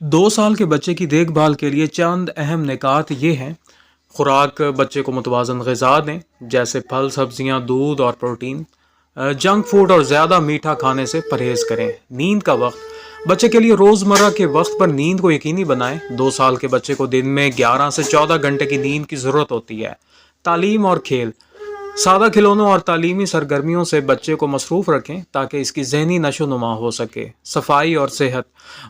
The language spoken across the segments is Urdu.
2 سال کے بچے کی دیکھ بھال کے لیے چند اہم نکات یہ ہیں۔ خوراک: بچے کو متوازن غذا دیں، جیسے پھل، سبزیاں، دودھ اور پروٹین۔ جنک فوڈ اور زیادہ میٹھا کھانے سے پرہیز کریں۔ نیند کا وقت: بچے کے لیے روزمرہ کے وقت پر نیند کو یقینی بنائیں۔ 2 سال کے بچے کو دن میں 11 سے 14 گھنٹے کی نیند کی ضرورت ہوتی ہے۔ تعلیم اور کھیل: سادہ کھلونوں اور تعلیمی سرگرمیوں سے بچے کو مصروف رکھیں تاکہ اس کی ذہنی نشو و نما ہو سکے۔ صفائی اور صحت: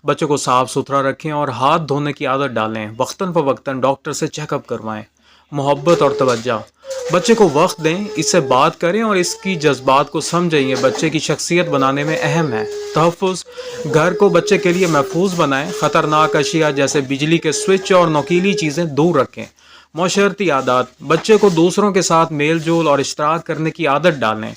بچے کو صاف ستھرا رکھیں اور ہاتھ دھونے کی عادت ڈالیں۔ وقتاً فوقتاً ڈاکٹر سے چیک اپ کروائیں۔ محبت اور توجہ: بچے کو وقت دیں، اس سے بات کریں اور اس کی جذبات کو سمجھیں، یہ بچے کی شخصیت بنانے میں اہم ہے۔ تحفظ: گھر کو بچے کے لیے محفوظ بنائیں، خطرناک اشیاء جیسے بجلی کے سوئچ اور نوکیلی چیزیں دور رکھیں۔ معاشرتی عادات: بچے کو دوسروں کے ساتھ میل جول اور اشتراک کرنے کی عادت ڈالیں۔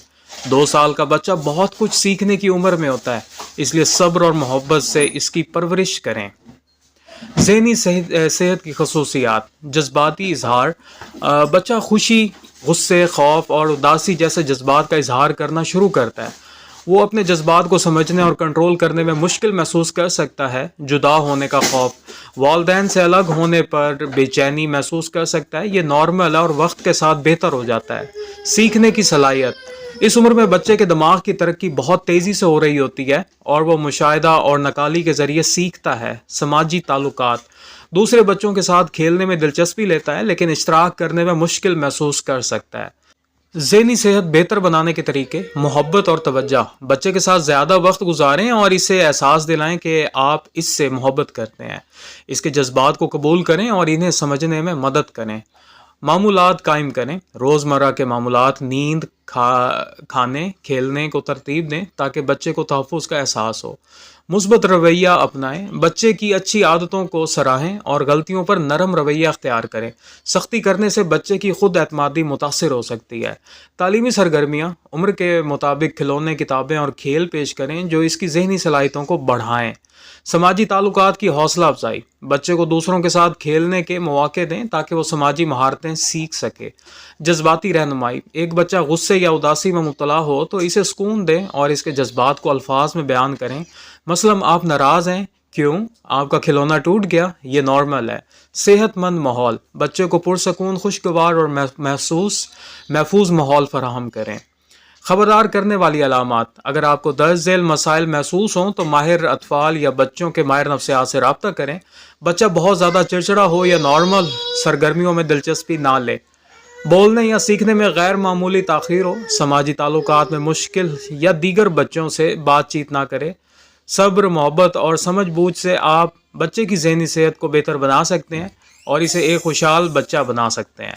2 سال کا بچہ بہت کچھ سیکھنے کی عمر میں ہوتا ہے، اس لیے صبر اور محبت سے اس کی پرورش کریں۔ ذہنی صحت کی خصوصیات: جذباتی اظہار: بچہ خوشی، غصے، خوف اور اداسی جیسے جذبات کا اظہار کرنا شروع کرتا ہے۔ وہ اپنے جذبات کو سمجھنے اور کنٹرول کرنے میں مشکل محسوس کر سکتا ہے۔ جدا ہونے کا خوف: والدین سے الگ ہونے پر بے چینی محسوس کر سکتا ہے، یہ نارمل ہے اور وقت کے ساتھ بہتر ہو جاتا ہے۔ سیکھنے کی صلاحیت: اس عمر میں بچے کے دماغ کی ترقی بہت تیزی سے ہو رہی ہوتی ہے اور وہ مشاہدہ اور نقالی کے ذریعے سیکھتا ہے۔ سماجی تعلقات: دوسرے بچوں کے ساتھ کھیلنے میں دلچسپی لیتا ہے لیکن اشتراک کرنے میں مشکل محسوس کر سکتا ہے۔ ذہنی صحت بہتر بنانے کے طریقے: محبت اور توجہ: بچے کے ساتھ زیادہ وقت گزاریں اور اسے احساس دلائیں کہ آپ اس سے محبت کرتے ہیں۔ اس کے جذبات کو قبول کریں اور انہیں سمجھنے میں مدد کریں۔ معمولات قائم کریں: روزمرہ کے معمولات، نیند، کھانے، کھیلنے کو ترتیب دیں تاکہ بچے کو تحفظ کا احساس ہو۔ مثبت رویہ اپنائیں: بچے کی اچھی عادتوں کو سراہیں اور غلطیوں پر نرم رویہ اختیار کریں۔ سختی کرنے سے بچے کی خود اعتمادی متاثر ہو سکتی ہے۔ تعلیمی سرگرمیاں: عمر کے مطابق کھلونے، کتابیں اور کھیل پیش کریں جو اس کی ذہنی صلاحیتوں کو بڑھائیں۔ سماجی تعلقات کی حوصلہ افزائی: بچے کو دوسروں کے ساتھ کھیلنے کے مواقع دیں تاکہ وہ سماجی مہارتیں سیکھ سکے۔ جذباتی رہنمائی: ایک بچہ غصے یا اداسی میں مبتلا ہو تو اسے سکون دیں اور اس کے جذبات کو الفاظ میں بیان کریں۔ مثلاً آپ ناراض ہیں، کیوں؟ آپ کا کھلونا ٹوٹ گیا، یہ نارمل ہے۔ صحت مند ماحول: بچے کو پرسکون، خوشگوار اور محفوظ ماحول فراہم کریں۔ خبردار کرنے والی علامات: اگر آپ کو درج ذیل مسائل محسوس ہوں تو ماہر اطفال یا بچوں کے ماہر نفسیات سے رابطہ کریں۔ بچہ بہت زیادہ چڑچڑا ہو یا نارمل سرگرمیوں میں دلچسپی نہ لے۔ بولنے یا سیکھنے میں غیر معمولی تاخیر ہو۔ سماجی تعلقات میں مشکل یا دیگر بچوں سے بات چیت نہ کرے۔ صبر، محبت اور سمجھ بوجھ سے آپ بچے کی ذہنی صحت کو بہتر بنا سکتے ہیں اور اسے ایک خوشحال بچہ بنا سکتے ہیں۔